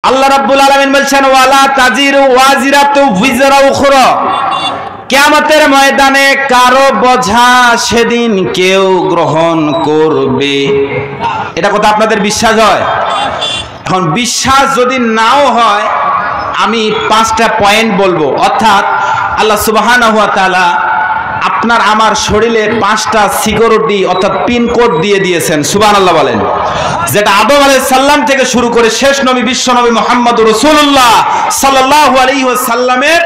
আল্লাহ রাব্বুল আলামিন বলছেন ওয়ালা তাজিরু ওয়াজিরাতু বিজরা উখরা, কিয়ামতের ময়দানে কারো বোঝা সেদিন কেউ গ্রহণ করবে। এটা কথা আপনাদের বিশ্বাস হয়? এখন বিশ্বাস যদি নাও হয়, আমি 5টা পয়েন্ট বলবো। অর্থাৎ আল্লাহ সুবহানাহু ওয়া তাআলা আপনার আমার শরীরে 5টা সিকিউরিটি অর্থাৎ পিন কোড দিয়ে দিয়েছেন। সুবহানাল্লাহ বলেন। যেটা আদম আলাইহিস সালাম থেকে শুরু করে শেষ নবী বিশ্ব নবী মুহাম্মদুর রাসূলুল্লাহ সাল্লাল্লাহু আলাইহি ওয়াসাল্লামের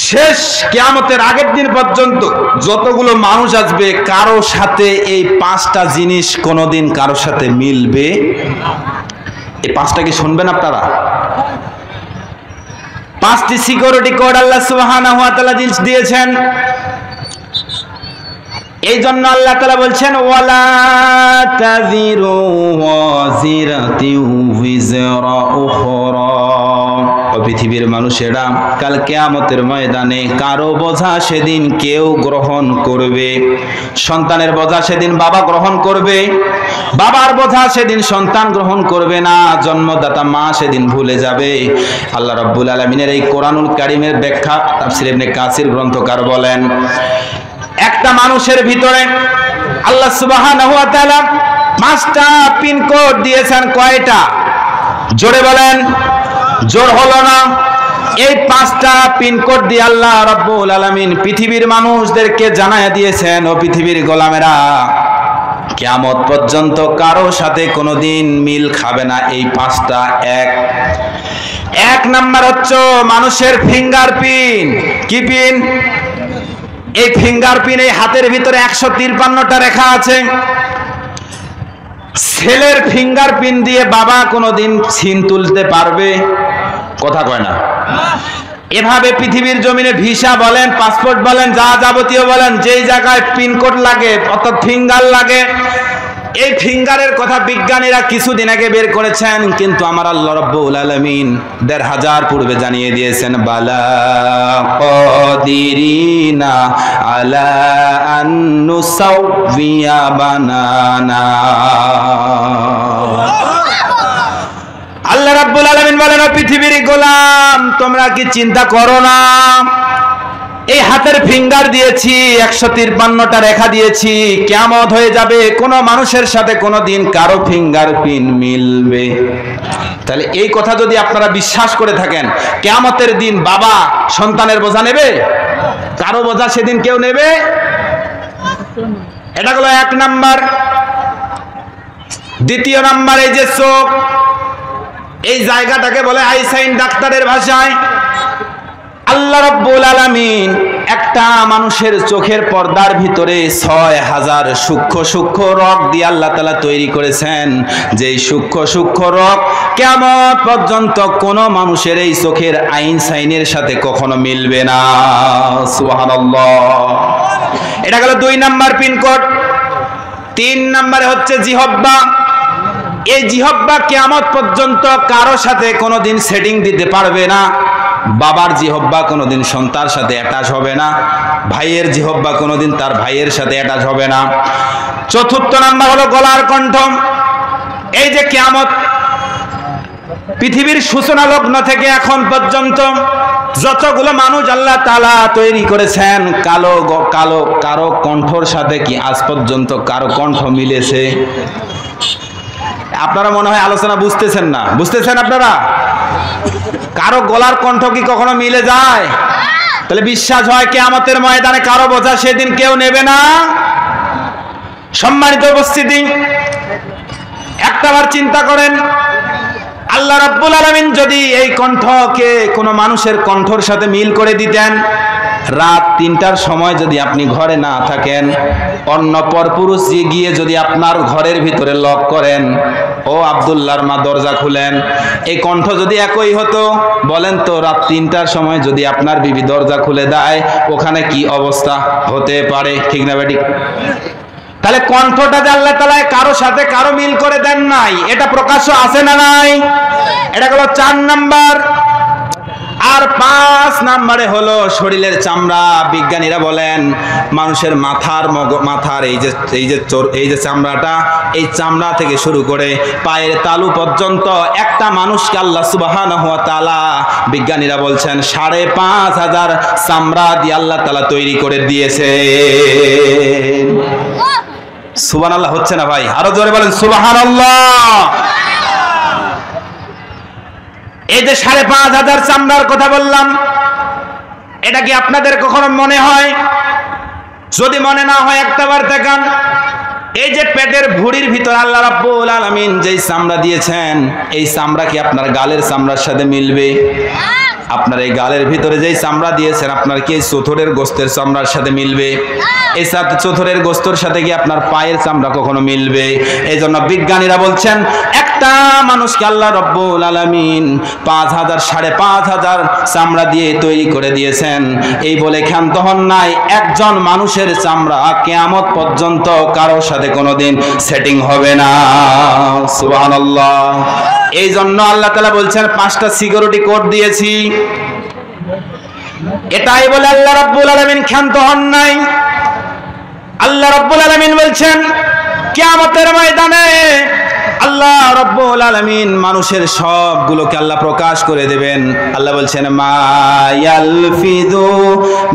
শেষ কিয়ামতের আগের দিন পর্যন্ত যতগুলো মানুষ আসবে, কারো সাথে এই 5টা জিনিস কোনোদিন কারো সাথে মিলবে। এই 5টা কি শুনবেন আপনারা? 5টি সিকিউরিটি কোড আল্লাহ সুবহানাহু ওয়া তাআলা দিয়েছেন। এই জন্য আল্লাহ তাআলা বলছেন ওয়ালা তাযিরু ওয়াজিরাতু বিজরা উখরা। পৃথিবীর মানুষেরা, কাল কিয়ামতের ময়দানে কারো বোঝা সেদিন কেউ গ্রহণ করবে। সন্তানের বোঝা সেদিন বাবা গ্রহণ করবে, বাবার বোঝা সেদিন সন্তান গ্রহণ করবে না, জন্মদাতা মা সেদিন ভুলে যাবে। আল্লাহ রাব্বুল আলামিনের এই কোরআনুল কারীমের ব্যাখ্যা তাফসীর ইবনে কাসির গ্রন্থকার বলেন, একটা মানুষের ভিতরে আল্লাহ সুবহানাহু ওয়া তাআলা 5টা পিন কোড দিয়েছেন। কয়টা? জোরে বলেন, জোর হলো না। এই 5টা পিন কোড দিয়ে আল্লাহ রাব্বুল আলামিন পৃথিবীর মানুষদেরকে জানায়া দিয়েছেন, ও পৃথিবীর গোলামেরা, কিয়ামত পর্যন্ত কারো সাথে কোনোদিন মিল খাবে না এই 5টা। এক নাম্বার হচ্ছে মানুষের ফিঙ্গারপ্রিন্ট। কি পিন? এই ফিঙ্গারপ্রিন্ট, এই হাতের ভিতরে 153টা রেখা আছে। ছেলের ফিঙ্গারপ্রিন্ট দিয়ে বাবা কোনোদিন সিন তুলতে পারবে? কথা কয় না। এভাবে পৃথিবীর জমিনে ভিসা বলেন, পাসপোর্ট বলেন, যা যাবতীয় বলেন, যেই জায়গায় পিনকোড লাগে অর্থাৎ ফিঙ্গার লাগে, এই ফিঙ্গারের কথা বিজ্ঞানীরা কিছুদিন আগে বের করেছেন, কিন্তু আমার আল্লাহ রাব্বুল আলামিন 1500 পূর্বে জানিয়ে দিয়েছেন বালা কাদিরিনা আলা আন নুসাউবিয়া বানানা। আল্লাহ রাব্বুল আলামিন বলেন, পৃথিবীর গোলাম, তোমরা কি চিন্তা করো না, এই হাতের ফিঙ্গার দিয়েছি, 153টা রেখা দিয়েছি, কিয়ামত হয়ে যাবে, কোন মানুষের সাথে কোনোদিন কারো ফিঙ্গারপ্রিন্ট মিলবে। তাহলে এই কথা যদি আপনারা বিশ্বাস করে থাকেন, কিয়ামতের দিন বাবা সন্তানের বোঝা নেবে? কারো বোঝা সেদিন কেউ নেবে? এটা হলো 1 নাম্বার। দ্বিতীয় নাম্বার, এই যে চোখ, এই জায়গাটাকে বলে আইসাইন ডাক্তারের ভাষায়। আল্লাহ রাব্বুল আলামিন একটা মানুষের চোখের পর্দার ভিতরে 6000 সূক্ষ্ম সূক্ষ্ম রগ দিয়ে আল্লাহ তাআলা তৈরি করেছেন, যেই সূক্ষ্ম সূক্ষ্ম রগ কিয়ামত পর্যন্ত কোন মানুষের এই চোখের আইন সাইনের সাথে কখনো মিলবে না। সুবহানাল্লাহ। এটা গেল 2 নাম্বার পিনকোড। 3 নম্বরে হচ্ছে জিহব্বা। এই জিহব্বা কিয়ামত পর্যন্ত কারো সাথে কোনোদিন সেটিং দিতে পারবে না। বাবার জিহব্বা কোনোদিন সন্তানের সাথে অ্যাটাচ হবে না, ভাইয়ের জিহব্বা কোনোদিন তার ভাইয়ের সাথে অ্যাটাচ হবে না। 4র্থ নাম্বার হলো গলার কণ্ঠ। এই যে কিয়ামত, পৃথিবীর সূচনা লগ্ন থেকে এখন পর্যন্ত যতগুলো মানুষ আল্লাহ তাআলা তৈরি করেছেন, কারো কণ্ঠর সাথে কি আজ পর্যন্ত কারো কণ্ঠ মিলেছে? আপনারা মনে হয় আলোচনা বুঝতেছেন না। বুঝতেছেন আপনারা? কারো গলার কণ্ঠ কি কখনো মিলে যায়? তাহলে বিশ্বাস হয় কিয়ামতের ময়দানে কারো বোঝা সেদিন কেউ নেবে না। সম্মানিত উপস্থিতি, একটাবার চিন্তা করেন, আল্লাহ রাব্বুল আলামিন যদি এই কণ্ঠকে কোনো মানুষের কণ্ঠর সাথে মিল করে দিতেন, রাত 3টার সময় যদি আপনি ঘরে না থাকেন, অন্য পরপুরুষ গিয়ে যদি আপনার ঘরের ভিতরে লক করেন, ও আব্দুল্লাহর মা দরজা খুলেন, এই কণ্ঠ যদি একই হতো, বলেন তো রাত 3টার সময় যদি আপনার বিবি দরজা খুলে দেয়, ওখানে কি অবস্থা হতে পারে? ঠিক না বেটি? তাহলে কণ্ঠটা যে আল্লাহ তাআলা কারো সাথে কারো মিল করে দেন নাই, এটা প্রকাশ্য আছে না নাই? এটা হলো 4 নাম্বার। আর 5 নম্বরে হলো শরীরের চামড়া। বিজ্ঞানীরা বলেন মানুষের মাথার এই যে চামড়াটা, এই চামড়া থেকে শুরু করে পায়ের তালু পর্যন্ত একটা মানুষকে আল্লাহ সুবহানাহু ওয়া তাআলা, বিজ্ঞানীরা বলছেন 5,500 চামড়া দিয়ে আল্লাহ তাআলা তৈরি করে দিয়েছে। সুবহানাল্লাহ হচ্ছে না ভাই? আরো জোরে বলেন সুবহানাল্লাহ। এই যে 5,500 চামড়ার কথা বললাম, এটা কি আপনাদের কখনো মনে হয়? যদি মনে না হয় একটাবার দেখান। এই যে পেটের ভুঁড়ির ভিতর আল্লাহ রাব্বুল আলামিন যেই চামড়া দিয়েছেন, এই চামড়া কি আপনার গালের চামড়ার সাথে মিলবে? আপনার এই গালের ভিতরে যেই চামড়া দিয়েছেন, আপনার কি এই চোথরের গোস্তের চামড়ার সাথে মিলবে? এই চোথরের গোস্তর সাথে কি আপনার পায়ের চামড়া কখনো মিলবে? এই জন্য বিজ্ঞানীরা বলছেন একটা মানুষকে আল্লাহ রাব্বুল আলামিন 5,500 চামড়া দিয়ে তৈরি করে দিয়েছেন। এই বলে ক্ষান্ত হন নাই, একজন মানুষের চামড়া কিয়ামত পর্যন্ত কারোর সাথে কোনোদিন সেটিং হবে না। সুবহানাল্লাহ। এই জন্য আল্লাহ তাআলা বলছেন 5টা সিকিউরিটি কোড দিয়েছি। এটাই বলে আল্লাহ রাব্বুল আলামিন ক্ষান্ত হন নাই। আল্লাহ রাব্বুল আলামিন বলছেন কিয়ামতের ময়দানে আল্লাহ রাব্বুল আলামিন মানুষের সবগুলোকে আল্লাহ প্রকাশ করে দেবেন। আল্লাহ বলছেন মা ইয়ালফিযু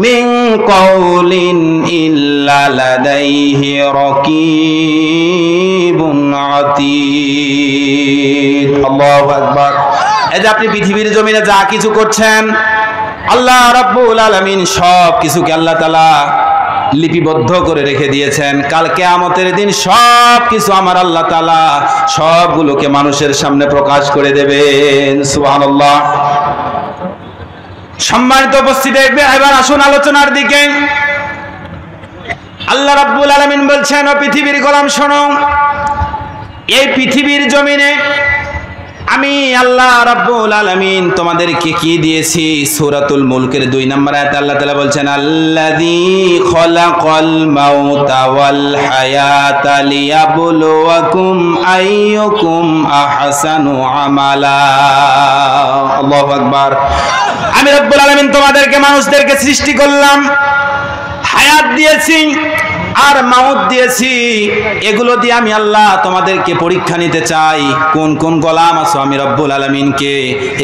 মিন কাউলিন ইল্লা লাদাইহি রাকীবুন আতীদ। আল্লাহু আকবার। এই যে আপনি পৃথিবীর জমিনে যা কিছু করছেন, আল্লাহ রাব্বুল আলামিন সব কিছুকে আল্লাহ তাআলা লিপিবদ্ধ করে রেখে দিয়েছেন। কাল কিয়ামতের দিন সব কিছু আমার আল্লাহ তাআলা সবগুলোকে মানুষের সামনে প্রকাশ করে দেবেন। সুবহানাল্লাহ। সম্মানিত উপস্থিতি, এবার আসুন আলোচনার দিকে। আল্লাহ রাব্বুল আলামিন বলছেন ও পৃথিবীর গোলাম শোনো, এই পৃথিবীর জমিনে আমি আল্লাহ রাব্বুল আলামিন তোমাদেরকে কি দিয়েছি? সূরাতুল মুলকের 2 নম্বর আয়াতে আল্লাহ তাআলা বলছেন আল্লাযী খালাকাল মাউতা ওয়াল হায়াতা লিয়াবলুয়াকুম আইয়ুকুম আহসানু আমালা। আল্লাহু আকবার। আমি রাব্বুল আলামিন তোমাদেরকে মানুষদেরকে সৃষ্টি করলাম, হায়াত দিয়েছি আর মাউত দিয়েছি। এগুলো দিয়ে আমি আল্লাহ তোমাদেরকে পরীক্ষা নিতে চাই কোন কোন গোলাম আছো আমি রব্বুল আলামিনকে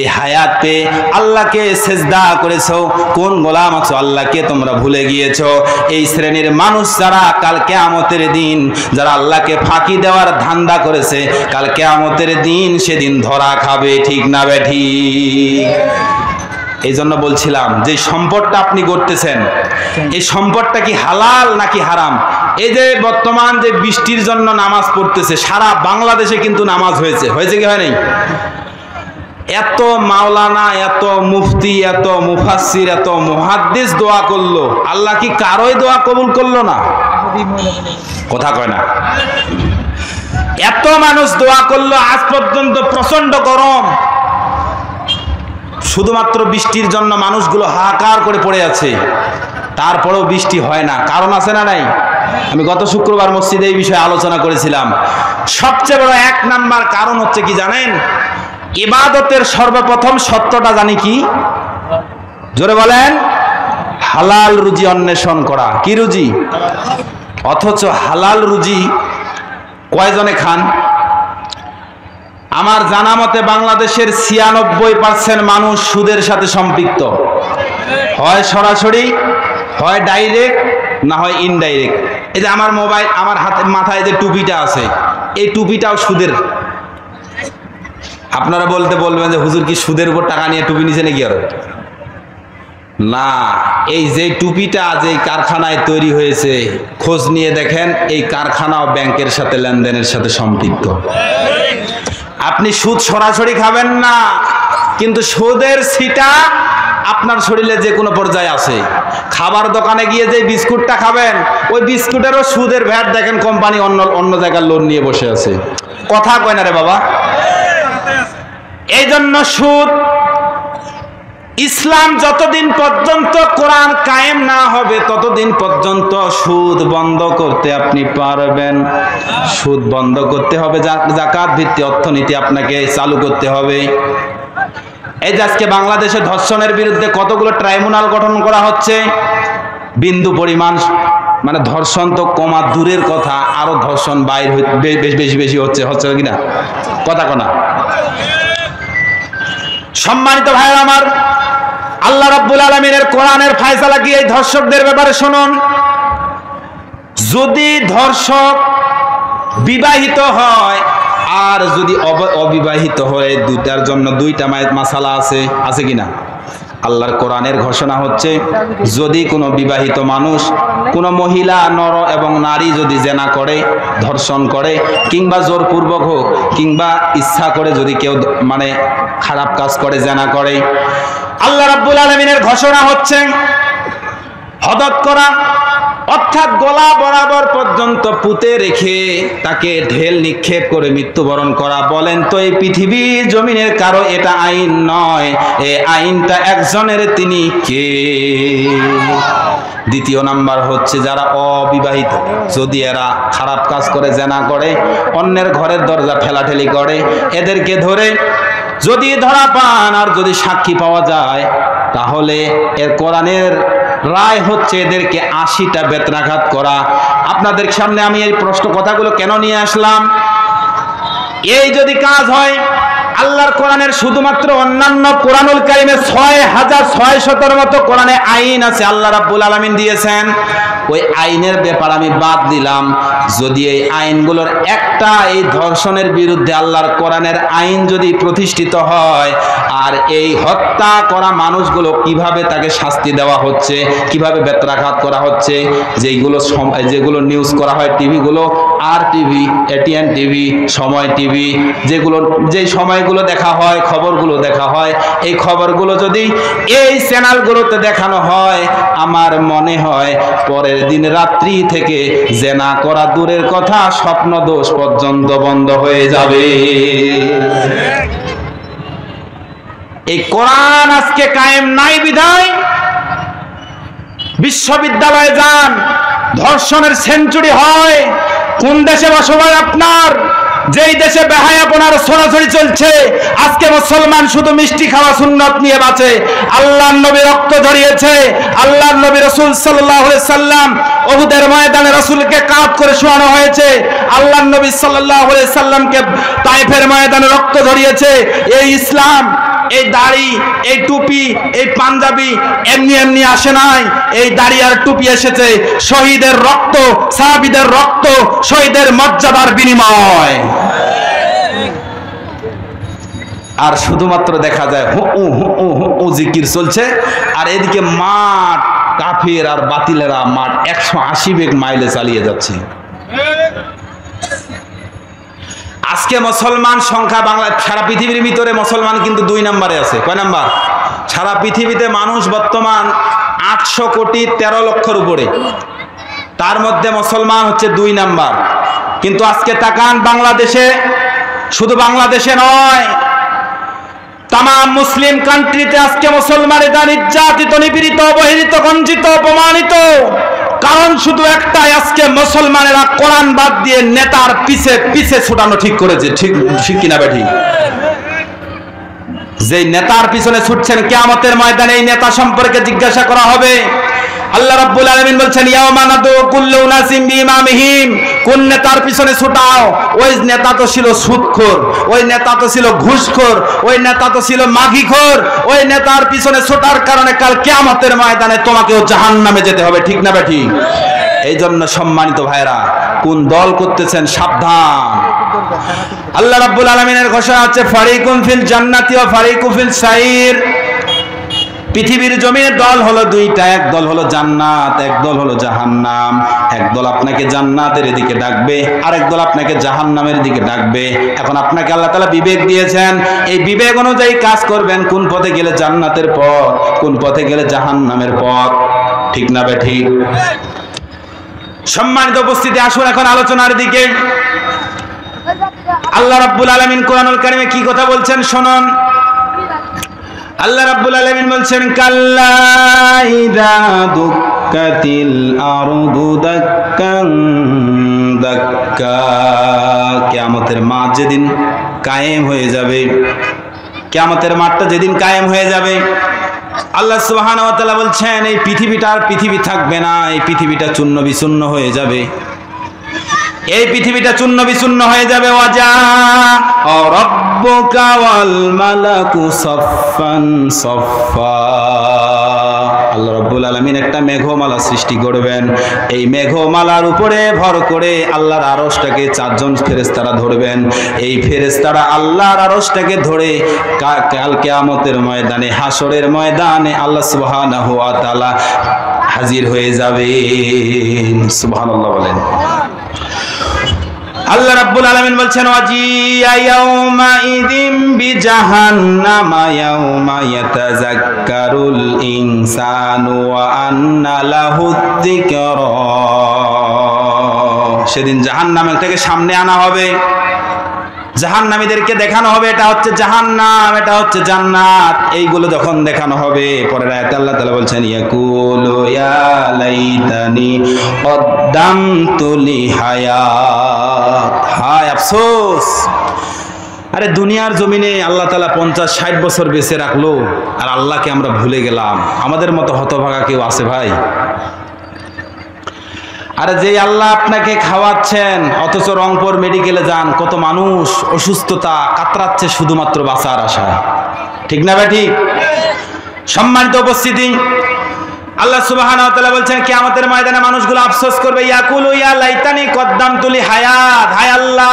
এই হায়াত পেয়ে আল্লাহকে সেজদা করেছো, কোন গোলাম আছো আল্লাহকে তোমরা ভুলে গিয়েছো। এই শ্রেণীর মানুষ যারা কাল কিয়ামতের দিন যারা আল্লাহকে ফাঁকি দেওয়ার ধান্দা করেছে, কাল কিয়ামতের দিন সেদিন ধরা খাবে। ঠিক না বেঠিক? এই জন্য বলছিলাম যে সম্পদটা আপনি করতেছেন, এই সম্পদটা কি হালাল নাকি হারাম? এই যে বর্তমান যে বৃষ্টির জন্য নামাজ পড়তেছে, সারা বাংলাদেশে কিন্তু নামাজ হয়েছে কি হয় নাই? এত মাওলানা, এত মুফতি, এত মুফাসসির, এত মুহাদ্দিস দোয়া করলো, আল্লাহ কি কারোই দোয়া কবুল করলো না? কথা কয় না। এত মানুষ দোয়া করলো, আজ পর্যন্ত প্রচন্ড গরম, শুধুমাত্র বৃষ্টির জন্য মানুষগুলো হাহাকার করে পড়ে আছে, তারপরেও বৃষ্টি হয় না। কারণ আছে না নাই? আমি গত শুক্রবার মসজিদে এই বিষয়ে আলোচনা করেছিলাম। সবচেয়ে বড় 1 নাম্বার কারণ হচ্ছে কি জানেন? ইবাদতের সর্বপ্রথম সত্যটা জানি কি? জোরে বলেন। হালাল রুজি অন্বেষণ করা। কি রুজি? অথচ হালাল রুজি কয়জনে খান? আমার জানা মতে বাংলাদেশের 96% মানুষ সুদের সাথে সম্পৃক্ত, হয় সরাসরি, হয় ডাইরেক্ট, না হয় ইনডাইরেক্ট। এই যে আমার মোবাইল, আমার হাতে মাথায় যে টুপিটা আছে, এই টুপিটাও সুদের। আপনারা বলবেন যে হুজুর কি সুদের উপর টাকা নিয়ে টুপি নিছে নাকি? আর না, এই যে টুপিটা যে কারখানায় তৈরি হয়েছে, খোঁজ নিয়ে দেখেন এই কারখানাও ব্যাংকের সাথে লেনদেনের সাথে সম্পৃক্ত। আপনি সুদ সরাসরি খাবেন না, কিন্তু সুদের ছিটা আপনার শরীরে যে কোনো পর্যায়ে আছে। খাবার দোকানে গিয়ে যে বিস্কুটটা খাবেন, ওই বিস্কুটেরও সুদের ভ্যাট দেখেন কোম্পানি অন্য জায়গার লোন নিয়ে বসে আছে। কথা কয় না রে বাবা। এই জন্য সুদ, ইসলাম যতদিন পর্যন্ত কোরআন কায়েম না হবে ততদিন পর্যন্ত সুদ বন্ধ করতে আপনি পারবেন। সুদ বন্ধ করতে হবে, যাকাত ভিত্তিক অর্থনীতি আপনাকে চালু করতে হবে। এই যে আজকে বাংলাদেশে ধর্ষণের বিরুদ্ধে কতগুলো ট্রাইব্যুনাল গঠন করা হচ্ছে, বিন্দু পরিমাণ মানে ধর্ষণ তো কমা দূরের কথা, আরো ধর্ষণ বাইর বেশি বেশি হচ্ছে কিনা কথা কনা। সম্মানিত ভাইরা আমার, আল্লাহ রাব্বুল আলামিনের কোরআনের ফয়সালা কি এই ধর্ষকদের ব্যাপারে শুনুন। যদি ধর্ষক বিবাহিত হয় আর যদি অবিবাহিত হয়, দুইটার জন্য দুইটা মাসালা আছে কিনা। আল্লাহর কোরআনের ঘোষণা হচ্ছে, যদি কোনো বিবাহিত মানুষ, কোনো মহিলা, নর এবং নারী যদি জেনা করে, ধর্ষণ করে, কিংবা জোরপূর্বক হোক কিংবা ইচ্ছা করে যদি কেউ মানে খারাপ কাজ করে, জেনা করে, আল্লাহ রাব্বুল আলামিনের ঘোষণা হচ্ছে হদত করা, অর্থাৎ গলা বরাবর পর্যন্ত পুঁতে রেখে তাকে ঢেল নিক্ষেপ করে মৃত্যুবরণ করা। বলেন তো এই পৃথিবী জমিনের কারো এটা আইন নয়, এই আইনটা একজনের, তিনি কে? দ্বিতীয় নাম্বার হচ্ছে যারা অবিবাহিত, যদি এরা খারাপ কাজ করে, জেনা করে, অন্যের ঘরের দরজা ঠেলাঠেলি করে, এদেরকে ধরে যদি ধরা পান আর যদি সাক্ষী পাওয়া যায়, তাহলে এর কোরআনের রায় হচ্ছে এদেরকে ৮০টা বেত্রাঘাত করা। আপনাদের সামনে আমি এই প্রশ্ন কথাগুলো কেন নিয়ে আসলাম, এই যদি কাজ হয়, আল্লাহর কোরআনের শুধুমাত্র অন্যান্য কোরআনুল কারীমে ৬৬০০ মতো কোরআনে আইন আছে, আল্লাহ রাব্বুল আলামিন দিয়েছেন। ওই আইনের ব্যাপার আমি বাদ দিলাম। যদি এই আইনগুলোর একটা, এই ধর্ষণের বিরুদ্ধে আল্লাহর কোরআনের আইন যদি প্রতিষ্ঠিত হয়, আর এই হত্যা করা মানুষগুলো কিভাবে তাকে শাস্তি দেওয়া হচ্ছে, কিভাবে বেত্রাঘাত করা হচ্ছে, যেগুলো নিউজ করা হয় টিভিগুলো, আর টিভি, এটিএন টিভি, সময় টিভি, যে সময়গুলো দেখা হয়, খবরগুলো দেখা হয়, এই খবরগুলো যদি এই চ্যানেলগুলোতে দেখানো হয়, আমার মনে হয় পরের দিন রাত্রি থেকে জেনা করা দূরের কথা, স্বপ্ন দোষ পর্যন্ত বন্ধ হয়ে যাবে। এই কোরআন আজকে কায়েম নাই বিধায় বিশ্ববিদ্যালয়ে যান, ধর্ষণের সেঞ্চুরি হয়। কোন দেশে বসবাস আপনার? যেই দেশে বেহায়াপনার ছড়াছড়ি চলছে, আজকে মুসলমান শুধু মিষ্টি খাওয়া সুন্নত নিয়ে বাঁচে। আল্লাহর নবী রক্ত ঝরিয়েছে, আল্লাহর নবী রাসূল সাল্লাল্লাহু আলাইহি সাল্লাম উহুদের ময়দানে রাসূলকে কাঁধ করে শোয়ানো হয়েছে, আল্লাহর নবী সাল্লাল্লাহু আলাইহি সাল্লামকে তায়েফের ময়দানে রক্ত ঝরিয়েছে। এই ইসলাম, এই দাড়ি, এই টুপি, এই পাঞ্জাবি এমনি এমনি আসে নাই। এই দাড়ি আর টুপি এসেছে শহীদের রক্ত, সাহাবীদের রক্ত, শহীদের মর্যাদার বিনিময়। আর শুধুমাত্র দেখা যায় হু জিকির চলছে, আর এদিকে মাঠ কাফের আর বাতিলেরা মাঠ 180 বেগ মাইলে চালিয়ে যাচ্ছে। আজকে মুসলমান সংখ্যা সারা পৃথিবীর ভিতরে মুসলমান কিন্তু 2 নম্বরে আছে। কয় নাম্বার? সারা পৃথিবীতে মানুষ বর্তমান 813 লক্ষের উপরে, তার মধ্যে মুসলমান হচ্ছে 2 নাম্বার। কিন্তু আজকে তাকান বাংলাদেশে, শুধু বাংলাদেশে নয়, তাম মুসলিম কান্ট্রিতে আজকে মুসলমানেরা নির্যাতিত, নিপীড়িত, অবহেলিত, বঞ্চিত, অপমানিত। কারণ শুধু একটাই, আজকে মুসলমানেরা কোরআন বাদ দিয়ে নেতার পিছে পিছে ছুটানো ঠিক করেছে। ঠিক কিনা বেঠি? যে নেতার পিছনে ছুটছেন, কিয়ামতের ময়দানে এই নেতা সম্পর্কে জিজ্ঞাসা করা হবে। আল্লাহ রাব্বুল আলামিন বলছেন, ইয়াওমা নাদু কুল্লু উনাসিম বিইমামিহিম, কোন নেতার পিছনে ছুটাও? ওই নেতা তো ছিল সুদখোর, ওই নেতা তো ছিল ঘুষখোর, ওই নেতা তো ছিল মাগিখোর। ওই নেতার পিছনে ছোটার কারণে কাল কিয়ামতের ময়দানে তোমাকেও জাহান্নামে যেতে হবে। ঠিক না বেঠি? এই জন্য সম্মানিত ভাইরা, কোন দল করতেছেন সাবধান। আল্লাহ রাব্বুল আলামিনের ঘোষণা আছে, ফারিকুন ফিল জান্নাতি ওয়া ফারিকুন ফিল সাইর। পৃথিবীর জমিনে দল হলো 2টা, এক দল হলো জান্নাত, এক দল হলো জাহান্নাম। এক দল আপনাকে জান্নাতের দিকে ডাকবে, আরেক দল আপনাকে জাহান্নামের দিকে ডাকবে। এখন আপনাকে আল্লাহ তাআলা বিবেক দিয়েছেন, এই বিবেক অনুযায়ী কাজ করবেন, কোন পথে গেলে জান্নাতের পথ, কোন পথে গেলে জাহান্নামের পথ। ঠিক না বেঠিক? সম্মানিত উপস্থিতি, আসুন এখন আলোচনার দিকে। আল্লাহ রাব্বুল আলামিন কোরআনুল কারীমে কি কথা বলছেন শুনুন। আল্লাহ রাব্বুল আলামিন বলছেন, কাল্লা ইযা দুক্কাতিল আরদু দাক্কান দাক্কা। কিয়ামতের মাঠ যেদিন কায়েম হয়ে যাবে, কিয়ামতের মাঠটা যেদিন কায়েম হয়ে যাবে, আল্লাহ সুবহানাহু ওয়া তাআলা বলছেন এই পৃথিবীটা আর পৃথিবী থাকবে না, এই পৃথিবীটা চূর্ণ বিচূর্ণ হয়ে যাবে, এই পৃথিবীটা চূর্ণ বিচূর্ণ হয়ে যাবে। ওয়াজা রাব্বুকা ওয়াল মালাকু সাফফান সাফফা, আল্লাহ রাব্বুল আলামিন একটা মেঘমালা সৃষ্টি করবেন। এই মেঘমালার উপরে ভর করে আল্লাহর আরশটাকে চারজন ফেরেশতারা ধরবেন। এই ফেরেশতারা আল্লাহর আরশটাকে ধরে কাল কিয়ামতের ময়দানে, হাসরের ময়দানে আল্লাহ সুবহানাহু ওয়া তাআলা হাজির হয়ে যাবেন। সুবহানাল্লাহ বলেন। আল্লাহ রাব্বুল আলামিন বলছেন ওয়াজিয়া ইয়াউমা ইযিম বিজাহান্নামা ইয়াউমা ইয়াতাযাক্কারুল ইনসানু ওয়া আন্না লাহুদ যিকরা, সেদিন জাহান্নাম থেকে সামনে আনা হবে, জাহান্নামীদেরকে দেখানো হবে এটা হচ্ছে জাহান্নাম, এটা হচ্ছে জান্নাত, এইগুলো যখন দেখানো হবে পরের আয়াতে আল্লাহ তাআলা বলছেন ইয়াকুলু ইয়া লাইতানি কদ্দামতু লি হায়াত, হায় আফসোস, আরে দুনিয়ার জমিনে আল্লাহ তাআলা 50-60 বছর বেঁচে রাখলো আর আল্লাহকে আমরা ভুলে গেলাম। আমাদের মতো হতভাগা কেউ আছে ভাই? আরে যে আল্লাহ আপনাকে খাওয়াচ্ছেন, অথচ রংপুর মেডিকেলে যান, কত মানুষ অসুস্থতা কাতরাচ্ছে শুধুমাত্র বাঁচার আশায়, ঠিক না ভাই? ঠিক। সম্মানিত উপস্থিতি, আল্লাহ সুবহানাহু ওয়া তাআলা বলছেন কিয়ামতের ময়দানে মানুষগুলো আফসোস করবে, ইয়াকুলু ইয়া লাইতানি কদ্দামতু লি হায়াত, হায় আল্লাহ,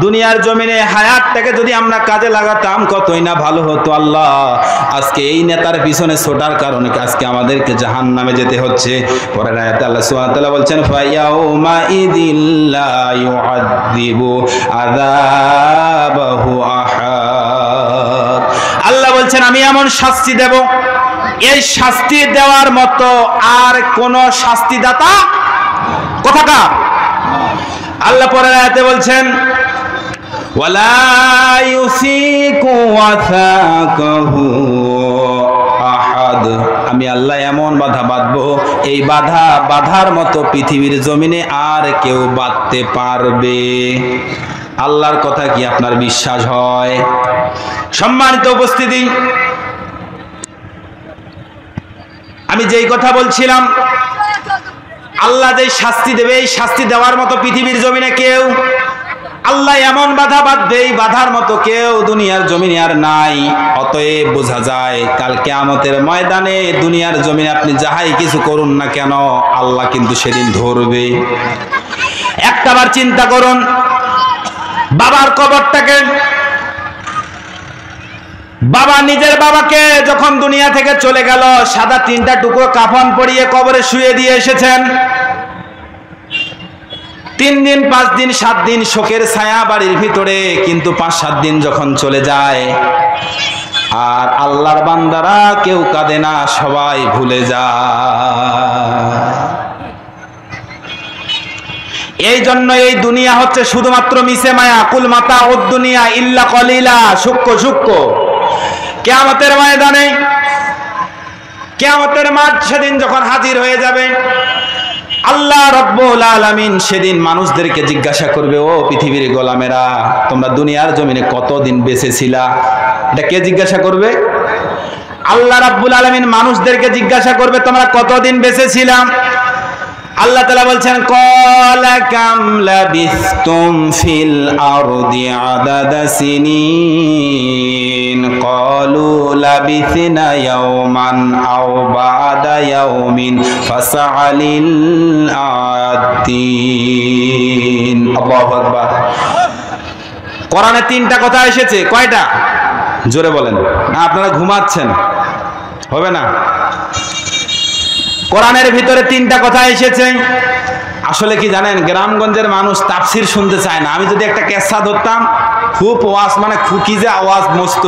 দুনিয়ার জমিনে হায়াতটাকে যদি আমরা কাজে লাগাতাম কতই না ভালো হতো। আল্লাহ, আজকে এই নেতার পিছনে ছোটার কারণে আজকে আমাদেরকে জাহান্নামে যেতে হচ্ছে। পরের আয়াতে আল্লাহ সুবহানাহু ওয়া তাআলা বলছেন ফায়াউমা ইযিল্লা ইউআযযিবু আযাবাহু আহাদ, আল্লাহ বলছেন আমি এমন শাস্তি দেব, এই শাস্তি দেওয়ার মতো আর কোন শাস্তিদাতা কোথাকার? আল্লাহ পরের আয়াতে বলছেন ওয়ালা ইউসিকু ওয়াসাকাহু আহাদ, আমি আল্লাহ এমন বাধা বাঁধবো, এই বাধার মতো পৃথিবীর জমিনে আর কেউ বাঁধতে পারবে? আল্লাহর কথা কি আপনার বিশ্বাস হয়? সম্মানিত উপস্থিতি, আমি যেই কথা বলছিলাম, আল্লাহ যেই শাস্তি দেবে, এই শাস্তি দেওয়ার মতো পৃথিবীর জমিনে কেউ, আল্লাহ এমন বাধা বাঁধবে এই বাধার মতো কেউ দুনিয়ার জমিনে আর নাই। অতএব বোঝা যায় কাল কিয়ামতের ময়দানে দুনিয়ার জমিনে আপনি যাহাই কিছু করুন না কেন, আল্লাহ কিন্তু সেদিন ধরবে। একটাবার চিন্তা করুন, বাবার কবরটাকে, বাবা নিজের বাবাকে যখন দুনিয়া থেকে চলে গেল, সাদা 3টা টুকরো কাফন পরিয়ে কবরে শুয়ে দিয়ে এসেছেন। 3 দিন 5 দিন 7 দিন শোকের ছায়া বাড়ির ভিতরে, কিন্তু 5-7 দিন যখন চলে যায় আর আল্লাহর বান্দারা কেউ কাঁদে না, সবাই ভুলে যায়। এই জন্য এই দুনিয়া হচ্ছে শুধুমাত্র মিছে মায়া, কুল মাতা উদ দুনিয়া ইল্লা কলিলা, সূক্ষ্ম। কিয়ামতের ময়দানে, কিয়ামতের মাঠ সেদিন যখন হাজির হয়ে যাবে, আল্লাহ রাব্বুল আলামিন সেদিন মানুষদেরকে জিজ্ঞাসা করবে, ও পৃথিবীর গোলামেরা, তোমরা দুনিয়ার জমিনে কতদিন বেঁচে ছিলা? এটা কে জিজ্ঞাসা করবে? আল্লাহ রাব্বুল আলামিন মানুষদেরকে জিজ্ঞাসা করবে, তোমরা কতদিন বেঁচে ছিলা? আল্লাহ তাআলা বলছেন ক্বালা কাম লাবিসতুম ফিল আরদি আদাদা সিনিন ক্বালু লাবিসনা ইয়াওমান আও বা'দা ইয়াওমিন ফাসআলিল আদিন। আল্লাহু আকবার। কোরআনে 3টা কথা এসেছে, কয়টা? জোরে বলেন। না আপনারা ঘুমাচ্ছেন, হবে না? কোরআনের ভিতরে 3টা কথা এসেছে। আসলে কি জানেন, গ্রামগঞ্জের মানুষ তাফসির শুনতে চায় না। আমি যদি একটা কেসা ধরতাম, খুব ওয়াজ, মানে খুকি যে আওয়াজ মস্ত,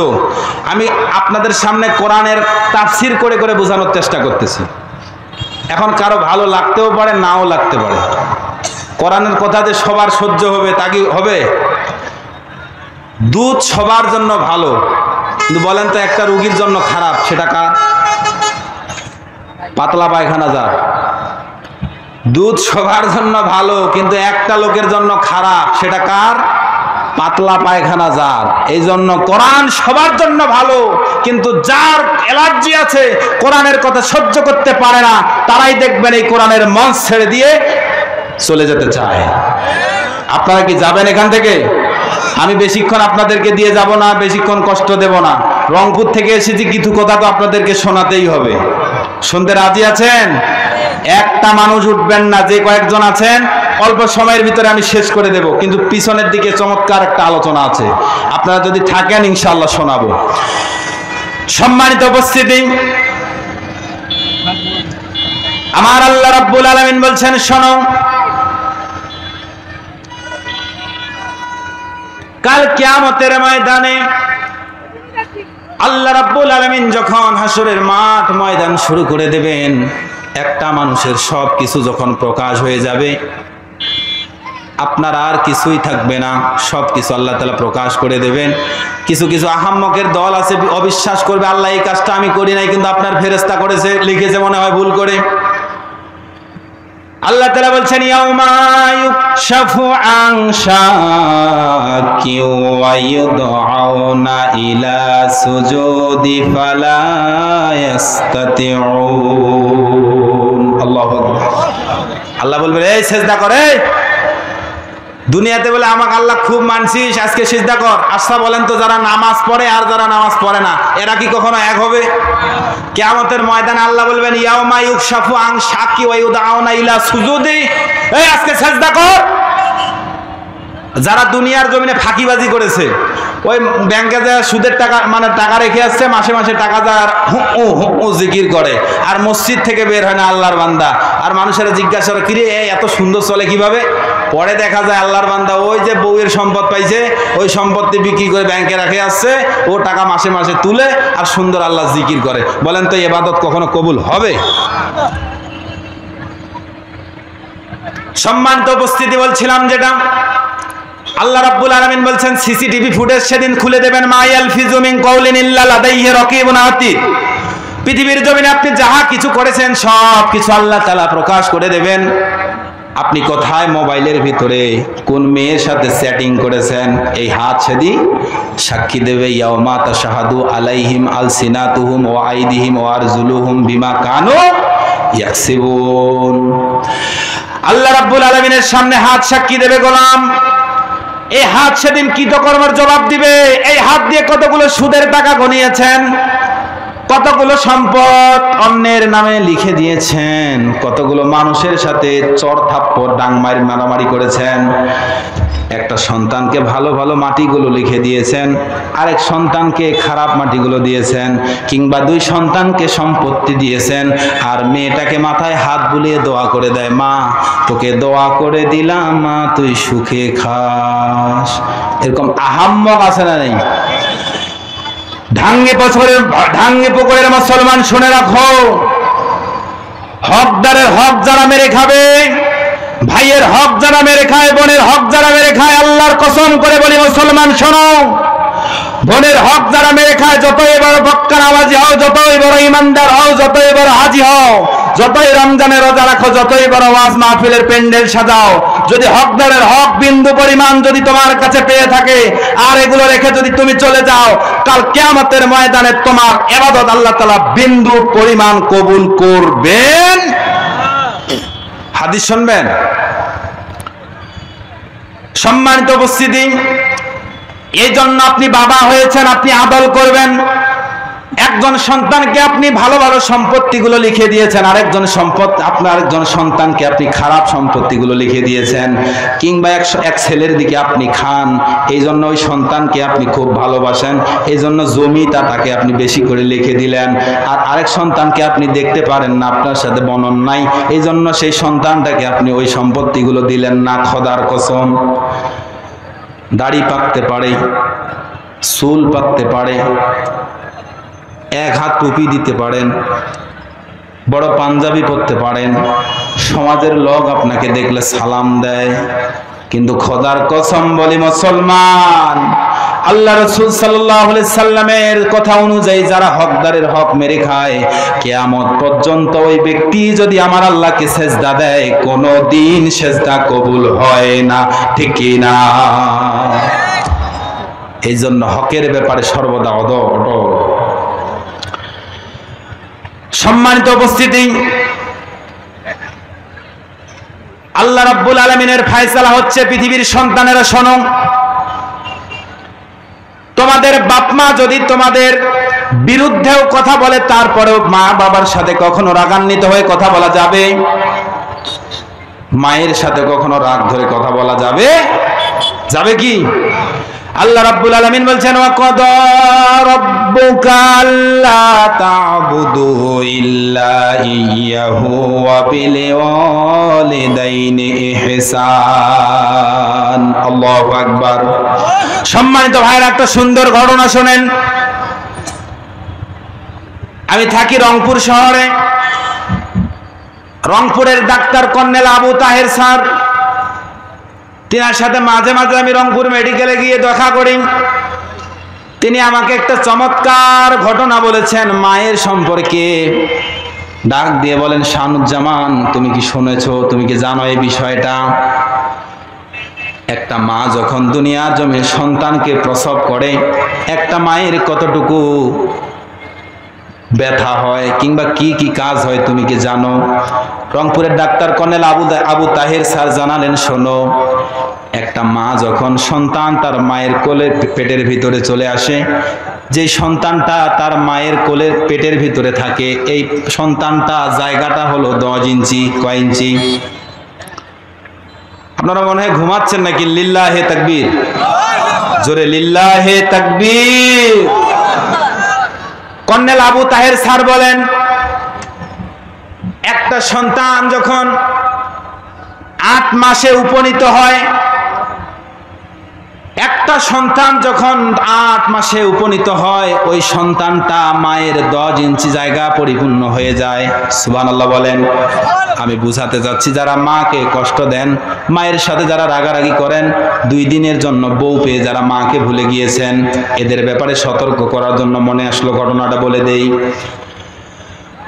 আমি আপনাদের সামনে কোরআনের তাফসির করে করে বোঝানোর চেষ্টা করতেছি। এখন কারো ভালো লাগতেও পারে, নাও লাগতে পারে। কোরআনের কথা যে সবার সহ্য হবে তা কি হবে? দুধ সবার জন্য ভালো, কিন্তু বলেন তো একটা রোগীর জন্য খারাপ, সেটা কার? পাতলা পায়খানা যার। দুধ সবার জন্য ভালো, কিন্তু একটা লোকের জন্য খারাপ, সেটা কার? পাতলা পায়খানা যার, এই জন্য কোরআন সবার জন্য ভালো, কিন্তু যার অ্যালার্জি আছে, কোরআনের কথা সহ্য করতে পারে না, তারাই দেখবেন এই কোরআনের মঞ্চ ছেড়ে দিয়ে চলে যেতে চায়। আপনারা কি যাবেন এখান থেকে? আমি বেশিক্ষণ আপনাদেরকে দিয়ে যাব না, বেশিক্ষণ কষ্ট দেব না। রংপুর থেকে এসেছি, কিছু কথা তো আপনাদেরকে শোনাতেই হবে। শুনতে রাজি আছেন? একটা মানুষ উঠবেন না, যে কয়েকজন আছেন অল্প সময়ের ভিতরে আমি শেষ করে দেব, কিন্তু পিছনের দিকে চমৎকার একটা আলোচনা আছে, আপনারা যদি থাকেন ইনশাআল্লাহ শোনাবো। সম্মানিত উপস্থিতি, আমার আল্লাহ রাব্বুল আলামিন বলছেন, শোনো, কাল কিয়ামতের ময়দানে আল্লাহ রাব্বুল আলামিন যখন হাসরের মাঠ ময়দান শুরু করে দেবেন, একটা মানুষের সব কিছু যখন প্রকাশ হয়ে যাবে, আপনার আর কিছুই থাকবে না, সব কিছু আল্লাহ তাআলা প্রকাশ করে দেবেন। কিছু কিছু আহাম্মকের দল আছে, অবিশ্বাস করবে, আল্লাহ এই কাজটা আমি করি নাই, কিন্তু আপনার ফেরেশতা করেছে, লিখেছে মনে হয় ভুল করে। আল্লাহ তাআলা বলছেন, ইয়াউমা ইউকশাফু আন শাকি ওয়া ইউদআউনা ইলা সুজুদি ফালা ইস্তাতিউন। আল্লাহু আকবার। আল্লাহ বলবে, এই সিজদা করে। দুনিয়াতে বলে আমাকে আল্লাহ খুব মানছিস, আজকে সিজদা কর। আচ্ছা বলেন তো, যারা নামাজ পড়ে আর যারা নামাজ পড়ে না, এরা কি কখনো এক হবে? কিয়ামতের ময়দানে আল্লাহ বলবেন, ইয়াউমা ইউকশাফু আন শাকি ওয়া ইউদআউনা ইলা সুজুদি, এই আজকে সিজদা কর। যারা দুনিয়ার জমিনে ফাঁকিবাজি করেছে, ওই ব্যাংকে যা সুদের টাকা মানে টাকা রেখে আসছে, মাসে মাসে টাকা দেওয়ার হু জিকির করে, আর মসজিদ থেকে বের হয় না আল্লাহর বান্দা, আর মানুষেরা জিজ্ঞাসা করে, কিরে এত সুন্দর চলে কিভাবে? পরে দেখা যায় আল্লাহর বান্দা ওই যে বউয়ের সম্পদ পাইছে, ওই সম্পত্তি বিক্রি করে ব্যাংকে রেখে আসছে, ও টাকা মাসে মাসে তুলে আর সুন্দর আল্লাহ জিকির করে। বলেন তো ইবাদত কখনো কবুল হবে? সম্মানিত উপস্থিতি, বলছিলাম যেটা, আল্লাহ রাব্বুল আলামিন বলছেন, সিসিটিভি ফুটেজ সেদিন খুলে দেবেন, মা ইয়ালফিজু মিন কাউলিন ইল্লা লাদাইহি রাকিবুন আতীদ। পৃথিবীর জমিনে আপনি যাহা কিছু করেছেন সব কিছু আল্লাহ তাআলা প্রকাশ করে দেবেন। আপনি কোথায় মোবাইলের ভিতরে কোন মেয়ের সাথে চ্যাটিং করেছেন, এই হাত সেদিন সাক্ষী দেবে। ইয়াউমা তাশহাদু আলাইহিম আলসিনাতুহুম ওয়া আইদিহিম ওয়া আরজুলুহুম বিমা কানু ইয়াকসিবুন। আল্লাহ রাব্বুল আলামিনের সামনে হাত সাক্ষী দেবে, গোলাম এই হাত সেদিন কৃতকর্মের জবাব দিবে। এই হাত দিয়ে কতগুলো সুদের টাকা গনিয়েছেন, কতগুলো সম্পদ অন্যের নামে লিখে দিয়েছেন, কতগুলো মানুষের সাথে চর থাপ্পড় ডাংমার মারামারি করেছেন। একটা সন্তানকে ভালো ভালো মাটিগুলো লিখে দিয়েছেন, আরেক সন্তানকে খারাপ মাটিগুলো দিয়েছেন, কিংবা দুই সন্তানকে সম্পত্তি দিয়েছেন, আর মেয়েটাকে মাথায় হাত বুলিয়ে দোয়া করে দেয়, মা তোকে দোয়া করে দিলাম, মা তুই সুখে খাস। এরকম আহাম্মক আছে না নেই? ঢাঙ্গে পুকুরের মুসলমান শুনে রাখো, হকদারের হক যারা মেরে খাবে, ভাইয়ের হক যারা মেরে খায়, বোনের হক যারা মেরে খায়, আল্লাহর কসম করে বলি মুসলমান শোনো, বোনের হক যারা মেরে খায়, যতই বড় বক্কার আওয়াজি হও, যতই বড় ইমানদার হও, যতই বড় হাজি হও, যতই রমজানের রোজা রাখো, যতই বড় ওয়াজ মাহফিলের প্যান্ডেল সাজাও, যদি হকদারের হক বিন্দু পরিমাণ যদি তোমার কাছে পেয়ে থাকে, আর এগুলো রেখে যদি তুমি চলে যাও, কাল কিয়ামতের ময়দানে তোমার ইবাদত আল্লাহ তাআলা বিন্দু পরিমাণ কবুল করবেন। হাদিস শুনবেন। সম্মানিত উপস্থিতি, এই জন্য আপনি বাবা হয়েছেন, আপনি আদল করবেন। একজন সন্তানকে আপনি ভালো ভালো সম্পত্তিগুলো লিখে দিয়েছেন, আরেকজন আরেকজন সন্তানকে আপনি খারাপ সম্পত্তিগুলো লিখে দিয়েছেন, কিংবা এক ছেলের দিকে আপনি খান, এই জন্য ওই সন্তানকে আপনি খুব ভালোবাসেন, এই জন্য জমিটা তাকে আপনি বেশি করে লিখে দিলেন, আর আরেক সন্তানকে আপনি দেখতে পারেন না, আপনার সাথে বনন নাই, এই জন্য সেই সন্তানটাকে আপনি ওই সম্পত্তিগুলো দিলেন না। খোদার কসম, দাড়ি পাকতে পারে, চুল পাকতে পারে, এক হাত টুপি দিতে পারেন, বড় পাঞ্জাবি পরতে পারেন, সমাজের লোক আপনাকে দেখলে সালাম দেয়, কিন্তু খোদার কসম বলি মুসলমান, আল্লাহ রাসূল সাল্লাল্লাহু আলাইহি সাল্লামের কথা অনুযায়ী যারা হকদারের হক মেরে খায়, কিয়ামত পর্যন্ত ওই ব্যক্তি যদি আমার আল্লাহকে সেজদা দেয়, কোনোদিন সেজদা কবুল হয় না। ঠিক কি না? এই জন্য হকের ব্যাপারে সর্বদা অটল। সম্মানিত উপস্থিতি, আল্লাহ রাব্বুল আলামিনের ফয়সালা হচ্ছে, পৃথিবীর সন্তানেরা শোনো, তোমাদের বাপ মা যদি তোমাদের বিরুদ্ধেও কথা বলে, তারপরেও মা বাবার সাথে কখনো রাগান্বিত হয়ে কথা বলা যাবে? মায়ের সাথে কখনো রাগ ধরে কথা বলা যাবে? যাবে কি? আল্লাহ রাব্বুল আলামিন বলছেন, ওয়া কাদা রাব্বুকা আল্লা তা'বুদু ইল্লা ইয়্যাহু ওয়া বিল ওয়ালিদাইনি ইহসান। আল্লাহু আকবার। সম্মানিত ভাইরা, একটা সুন্দর ঘটনা শুনেন। আমি থাকি রংপুর শহরে। রংপুরের doctor colonel Abu Taher sir, তিনার সাথে মাঝে মাঝে আমি রংপুর মেডিকেলে গিয়ে দেখা করি। তিনি আমাকে একটা চমৎকার ঘটনা বলেছেন মায়ের সম্পর্কে। ডাক দিয়ে বলেন, শানুজ্জামান, তুমি কি শুনেছো, তুমি কি জানো এই বিষয়টা? একটা মা যখন দুনিয়ার জমিনে সন্তানকে প্রসব করে, একটা মায়ের কতটুকু ব্যথা হয় কিংবা কি কি কাজ হয় তুমি কি জানো? রংপুরের doctor colonel Abu Taher sir জানালেন, শোনো, একটা মা যখন সন্তান তার মায়ের কোলে পেটের ভিতরে চলে আসে, যে সন্তানটা তার মায়ের কোলে পেটের ভিতরে থাকে, এই সন্তানটা জায়গাটা হলো 10 ইঞ্চি। কয় ইঞ্চি? আপনারা মনে হয় ঘুমাচ্ছেন নাকি? লিল্লাহে তাকবীর, জোরে লিল্লাহে তাকবীর। কর্নেল আবু তাহের স্যার বলেন, একটা সন্তান যখন 8 মাসে উপনীত হয়, একটা সন্তান যখন 8 মাসে উপনীত হয়, ওই সন্তানটা মায়ের 10 ইঞ্চি জায়গা পরিপূর্ণ হয়ে যায়। সুবহানাল্লাহ বলেন। আমি বুঝাতে যাচ্ছি, যারা মাকে কষ্ট দেন, মায়ের সাথে যারা রাগারাগি করেন, 2 দিনের জন্য বউ পেয়ে যারা মাকে ভুলে গিয়েছেন, এদের ব্যাপারে সতর্ক করার জন্য মনে আসলো ঘটনাটা বলে দেই।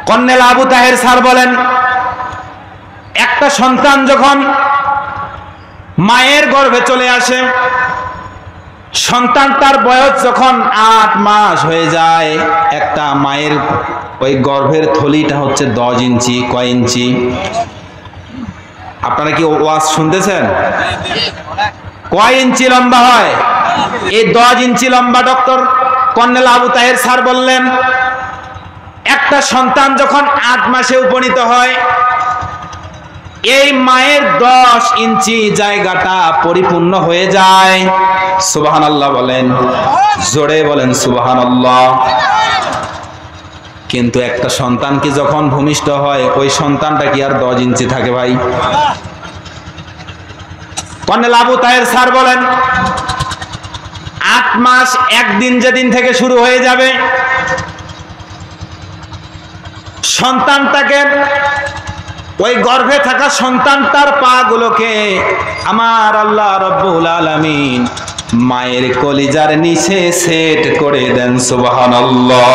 কর্নেল আবু তাহের স্যার বলেন, একটা সন্তান যখন মায়ের গর্ভে চলে আসে, সন্তানটার বয়স যখন 8 মাস হয়ে যায়, একটা মায়ের ওই গর্ভের থলিটা হচ্ছে 10 ইঞ্চি। কয় ইঞ্চি? আপনারা কি ওয়াজ শুনতেছেন? কয় ইঞ্চি লম্বা হয়? এই 10 ইঞ্চি লম্বা। Doctor colonel Abu Taher sir বললেন, একটা সন্তান যখন 8 মাসে উপনীত হয়, এই মায়ের 10 ইঞ্চি জায়গাটা পরিপূর্ণ হয়ে যায়। সুবহানাল্লাহ বলেন, জোরে বলেন সুবহানাল্লাহ। কিন্তু একটা সন্তান কি যখন ভূমিষ্ঠ হয়, ওই সন্তানটা কি আর 10 ইঞ্চি থাকে ভাই? কর্নেল আবু তাহের স্যার বলেন, 8 মাস 1 দিন যেদিন থেকে শুরু হয়ে যাবে, সন্তানটাকে, ওই গর্ভে থাকা সন্তানটার পা গুলোকে আমার আল্লাহ রাব্বুল আলামিন মায়ের কলিজার নিচে সেট করে দেন। সুবহানাল্লাহ।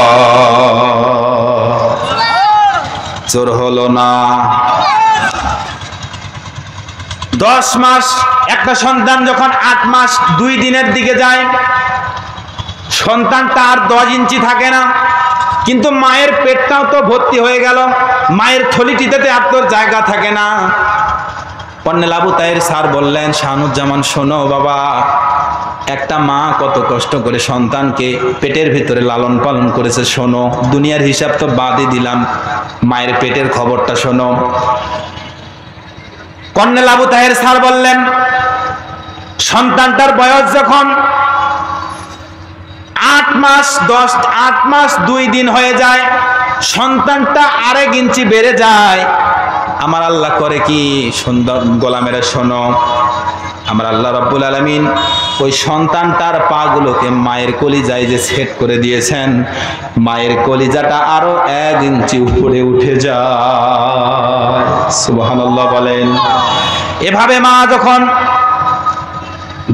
জোর হলো না? 10 মাস একটা সন্তান যখন 8 মাস 2 দিনের দিকে যায়, সন্তানটা আর 10 ইঞ্চি থাকে না, কিন্তু মায়ের পেটটাও তো ভর্তি হয়ে গেল, মায়ের থলিটিতে আর তোর জায়গা থাকে না। কর্নেল আবু তাহের স্যার বললেন, শানুজ্জামান শোনো বাবা, একটা মা কত কষ্ট করে সন্তানকে পেটের ভিতরে লালন পালন করেছে, শোনো। দুনিয়ার হিসাব তো বাদই দিলাম, মায়ের পেটের খবরটা শোনো। কর্নেল আবু তাহের স্যার বললেন, সন্তানটার বয়স যখন 8 মাস 2 দিন হয়ে যায়, সন্তানটা 1.5 ইঞ্চি বেড়ে যায়। আমার আল্লাহ করে কি সুন্দর, গোলামেরা শোনো, আমার আল্লাহ রাব্বুল আলামিন ওই সন্তানটার পা গুলোকে মায়ের কলিজায় যে সেট করে দিয়েছেন, মায়ের কলিজাটা আরো 1 ইঞ্চি উপরে উঠে যায়। সুবহানাল্লাহ বলেন। এভাবে মা যখন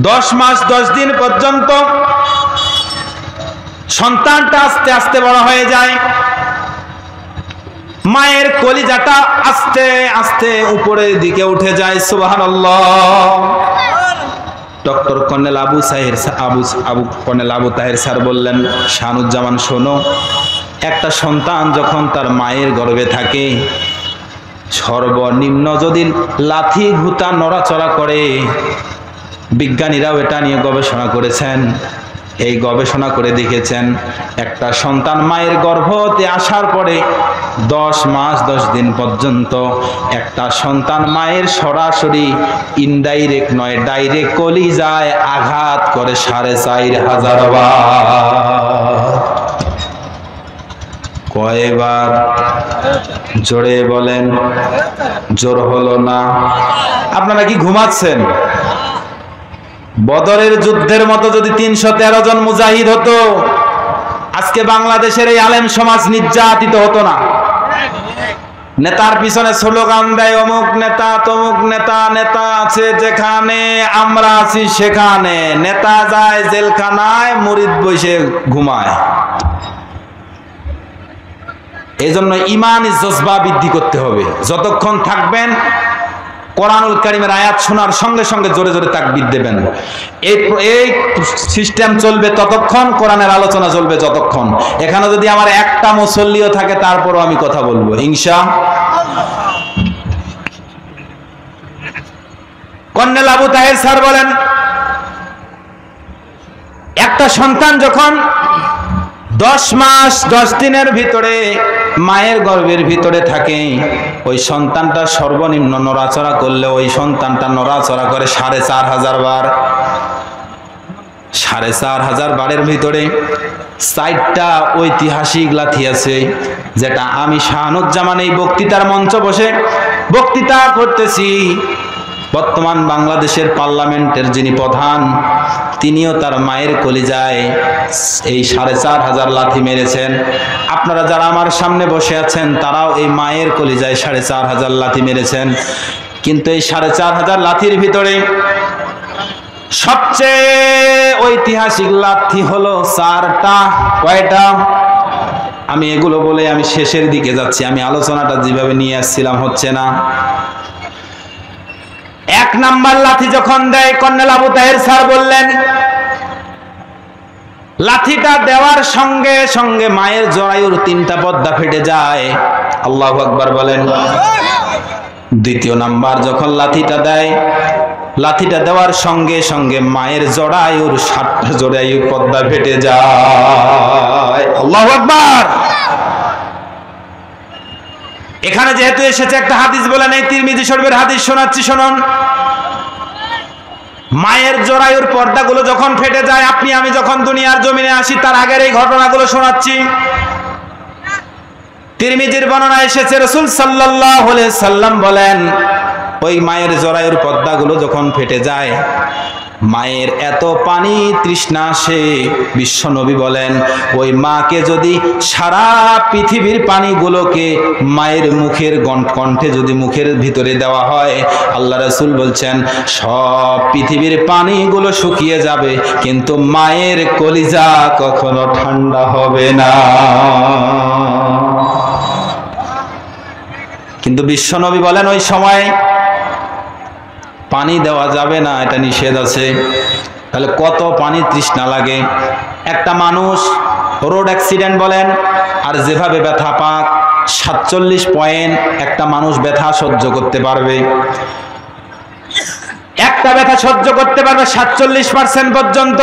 10 মাস 10 দিন পর্যন্ত সন্তানটা আস্তে আস্তে বড় হয়ে যায়, মায়ের কলিজাটা আস্তে আস্তে উপরের দিকে উঠে যায়। সুবহানাল্লাহ। Doctor colonel Abu Taher sir বললেন, শাহানুজ্জামান শোনো, একটা সন্তান যখন তার মায়ের গর্ভে থাকে, সর্বনিম্ন যদি লাথি ঘুতা নড়াচড়া করে, বিজ্ঞানীরাও এটা নিয়ে গবেষণা করেছেন, এই গবেষণা করে দেখেছেন একটা সন্তান মায়ের গর্ভতে আসার পরে 10 মাস 10 দিন পর্যন্ত একটা সন্তান মায়ের সরাসরি ইনডাইরেক্ট নয় ডাইরেক্ট কলিজায় আঘাত করে 4500 বার। কয়বার? জোরে বলেন। জোর হলো না। আপনারা কি ঘুমাচ্ছেন? বদরের যুদ্ধের মতো যদি 313 জন মুজাহিদ হতো, আজকে বাংলাদেশের এই আলেম সমাজ নির্যাতিত হতো না। নেতার পিছনে স্লোগান দেয় অমুক নেতা তমুক নেতা, নেতা আছে যেখানে আমরা আছি সেখানে, নেতা যায় জেলখানায়, মুরিদ বসে ঘুমায়। এই জন্য ইমানি জজবা বৃদ্ধি করতে হবে। যতক্ষণ থাকবেন কোরআনুল কারীমের আয়াত শোনার সঙ্গে সঙ্গে জোরে জোরে তাকবীর দেবেন। এই সিস্টেম চলবে ততক্ষণ, কোরআনের আলোচনা চলবে যতক্ষণ। এখানে যদি আমার একটা মুসল্লিও থাকে তারপরও আমি কথা বলবো ইনশাআল্লাহ। কর্নেল আবু তাহের স্যার বলেন, একটা সন্তান যখন 10 মাস 10 দিনের ভিতরে মায়ের গর্ভের ভিতরে থাকে, ওই সন্তানটা সর্বনিম্ন নড়াচড়া করলে ওই সন্তানটা নড়াচড়া করে 4500 বার। 4500 বারের ভিতরে 4টা ঐতিহাসিক লাথি আছে, যেটা আমি শাহানুজ্জামান এই বক্তৃতার মঞ্চ বসে বক্তৃতা করতেছি। বর্তমান বাংলাদেশের পার্লামেন্টের যিনি প্রধান, তিনিও তার মায়ের কলিজায় এই 4500 লাথি মেরেছেন। আপনারা যারা আমার সামনে বসে আছেন তারাও এই মায়ের কলিজায় 4500 লাথি মেরেছেন। কিন্তু এই 4500 লাথির ভিতরে সবচেয়ে ঐতিহাসিক লাথি হলো 4টা। কয়টা? আমি এগুলো বলে আমি শেষের দিকে যাচ্ছি, আমি আলোচনাটা যেভাবে নিয়ে আসছিলাম হচ্ছে না। 1 নাম্বার লাথি যখন দেয়, কর্নেল আবু তাহের স্যার বললেন, লাথিটা দেওয়ার সঙ্গে সঙ্গে মায়ের জরায়ুর 3টা পর্দা ফেটে যায়। আল্লাহু আকবার বলেন। 2য় নাম্বার যখন লাথিটা দেয়, লাথিটা দেওয়ার সঙ্গে সঙ্গে মায়ের জরায়ুর 7টা জরায়ুর পর্দা ফেটে যায়। আল্লাহু আকবার। এখানে যেহেতু এসেছে একটা হাদিস বলেন, এই তিরমিজি শরীফের হাদিস শোনাচ্ছি, শুনুন। মায়ের জরায়ুর পর্দাগুলো যখন ফেটে যায়, আপনি আমি যখন দুনিয়ার জমিনে আসি তার আগের এই ঘটনাগুলো শোনাচ্ছি। তিরমিজির বর্ণনা এসেছে, রাসূল সাল্লাল্লাহু আলাইহি সাল্লাম বলেন, ওই মায়ের জরায়ুর পর্দাগুলো যখন ফেটে যায়, মায়ের এত পানি তৃষ্ণা আসে, বিশ্ব নবী বলেন ওই মাকে যদি সারা পৃথিবীর পানিগুলোকে মায়ের মুখের কণ্ঠে যদি মুখের ভিতরে দেওয়া হয়, আল্লাহ রাসূল বলছেন সব পৃথিবীর পানিগুলো শুকিয়ে যাবে, কিন্তু মায়ের কলিজা কখনো ঠান্ডা হবে না। কিন্তু বিশ্ব নবী বলেন ওই সময় পানি দেওয়া যাবে না, এটা নিষেধ আছে। তাহলে কত পানি তৃষ্ণা লাগে। একটা মানুষ রোড অ্যাক্সিডেন্ট বলেন আর যেভাবে ব্যথা পাক, 47 পয়েন্ট একটা মানুষ ব্যথা সহ্য করতে পারবে। একটা ব্যথা সহ্য করতে পারবে 47% পর্যন্ত।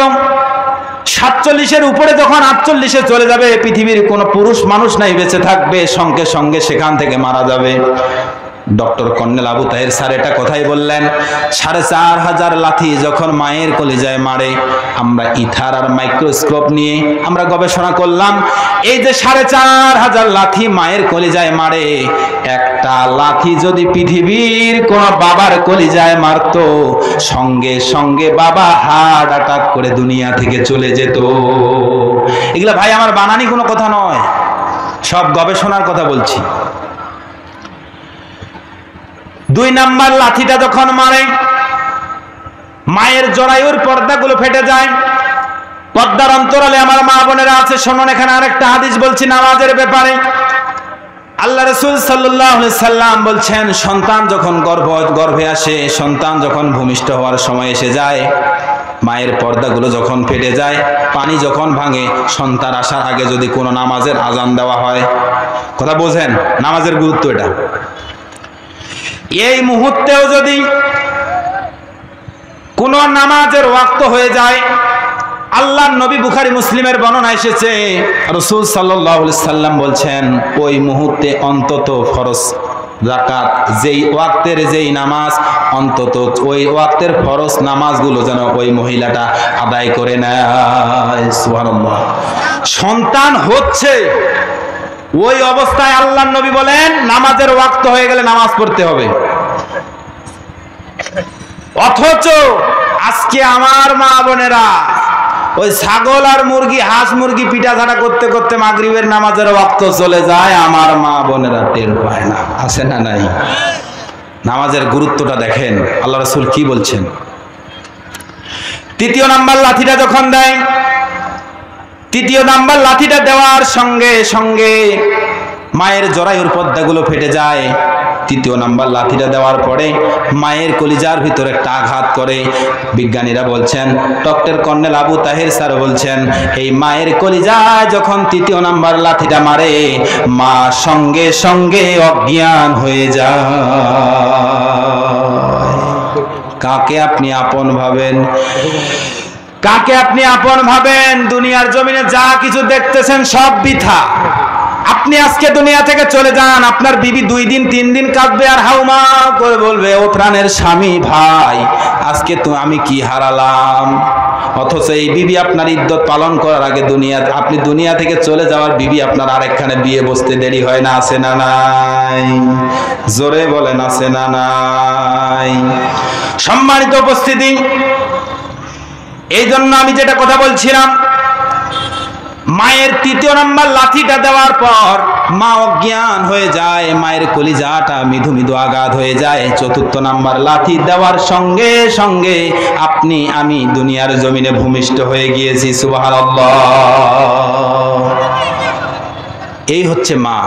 47-এর উপরে যখন 48-এ চলে যাবে, পৃথিবীর কোনো পুরুষ মানুষ নাই বেঁচে থাকবে, সঙ্গে সঙ্গে সেখান থেকে মারা যাবে। Doctor colonel Abu Taher sir এটা কথাই বললেন। 4500 লাথি যখন মায়ের কলিজায় মারে, আমরা ইথার আর মাইক্রোস্কোপ নিয়ে আমরা গবেষণা করলাম। এই যে 4500 লাথি মায়ের কলিজায় মারে, একটা লাথি যদি পৃথিবীর কোন বাবার কলিজায় মারতো, সঙ্গে সঙ্গে বাবা হার্ট অ্যাটাক করে দুনিয়া থেকে চলে যেত। এগুলা ভাই আমার বানানি কোনো কথা নয়, সব গবেষণার কথা বলছি। 2 নাম্বার লাথিটা যখন মারে, মায়ের জরায়ুর পর্দাগুলো ফেটে যায়। পর্দার অন্তরালে আমার মা বোনেরা আছে, শুনুন এখানে আরেকটা হাদিস বলছি নামাজের ব্যাপারে। আল্লাহ রাসূল সাল্লাল্লাহু আলাইহি সাল্লাম বলছেন, সন্তান যখন গর্ভে আসে, সন্তান যখন ভূমিষ্ঠ হওয়ার সময় এসে যায়, মায়ের পর্দাগুলো যখন ফেটে যায়, পানি যখন ভাঙে, সন্তান আসার আগে যদি কোনো নামাজের আজান দেওয়া হয়, কথা বোঝেন নামাজের গুরুত্ব এটা। এই মুহূর্তেও যদি কোন নামাজের ওয়াক্ত হয়ে যায়, আল্লাহর নবী বুখারী মুসলিমের বর্ণনা এসেছে, রাসূল সাল্লাল্লাহু আলাইহি সাল্লাম বলছেন ওই মুহূর্তে অন্তত ফরজ যাকাত, যেই ওয়াক্তের যেই নামাজ, অন্তত ওই ওয়াক্তের ফরজ নামাজগুলো যেন ওই মহিলাটা আদায় করে নেয়। সুবহানাল্লাহ। সন্তান হচ্ছে ওই অবস্থায় আল্লাহর নবী বলেন নামাজের ওয়াক্ত হয়ে গেলে নামাজ পড়তে হবে। অথচ আজকে আমার মা বোনেরা ওই ছাগল আর মুরগি, হাঁস মুরগি পিঠাঝাড়া করতে করতে মাগরিবের নামাজের ওয়াক্ত চলে যায়, আমার মা বোনেরা টের পায় না। আছে না নাই? নামাজের গুরুত্বটা দেখেন আল্লাহ রাসূল কি বলছেন। তৃতীয় নাম্বার লাঠিটা যখন দেয়, তৃতীয় নাম্বার লাঠিটা দেওয়ার সঙ্গে সঙ্গে মায়ের জরায়ুর পর্দাগুলো ফেটে যায়। তৃতীয় নাম্বার লাঠিটা দেওয়ার পরে মায়ের কলিজার ভিতরে একটা আঘাত করে। বিজ্ঞানীরা বলছেন, doctor colonel Abu Taher sir বলছেন, এই মায়ের কলিজায় যখন তৃতীয় নাম্বার লাঠিটা মারে, মা সঙ্গে সঙ্গে অজ্ঞান হয়ে যায়। কাকে আপনি আপন ভাবেন? কাকে আপনি আপন ভাবেন? দুনিয়ার জমিনে যা কিছু দেখতেছেন সব বৃথা। আপনি আজকে দুনিয়া থেকে চলে যান, আপনার বিবি 2 দিন 3 দিন কাঁদবে আর হাউমা করে বলবে, ও প্রাণের স্বামী ভাই আজকে তো আমি কি হারালাম। অথচ এই বিবি আপনার ইদ্যত পালন করার আগে আপনি দুনিয়া থেকে চলে যাওয়ার বিবি আপনার আরেকখানে বিয়ে বসতে দেরি হয় না? আছে না নাই? জোরে বলেন আছে না নাই? সম্মানিত উপস্থিতি, এই জন্য আমি যেটা কথা বলছিলাম, মায়ের তৃতীয় নাম্বার লাঠিটা দেওয়ার পর মা অজ্ঞান হয়ে যায়, মায়ের কলিজাটা মৃদু মৃদু আঘাত হয়ে যায়। চতুর্থ নাম্বার লাঠি দেওয়ার সঙ্গে সঙ্গে আপনি আমি দুনিয়ার জমিনে ভূমিষ্ঠ হয়ে গিয়েছি। সুবহানাল্লাহ। এই হচ্ছে মা।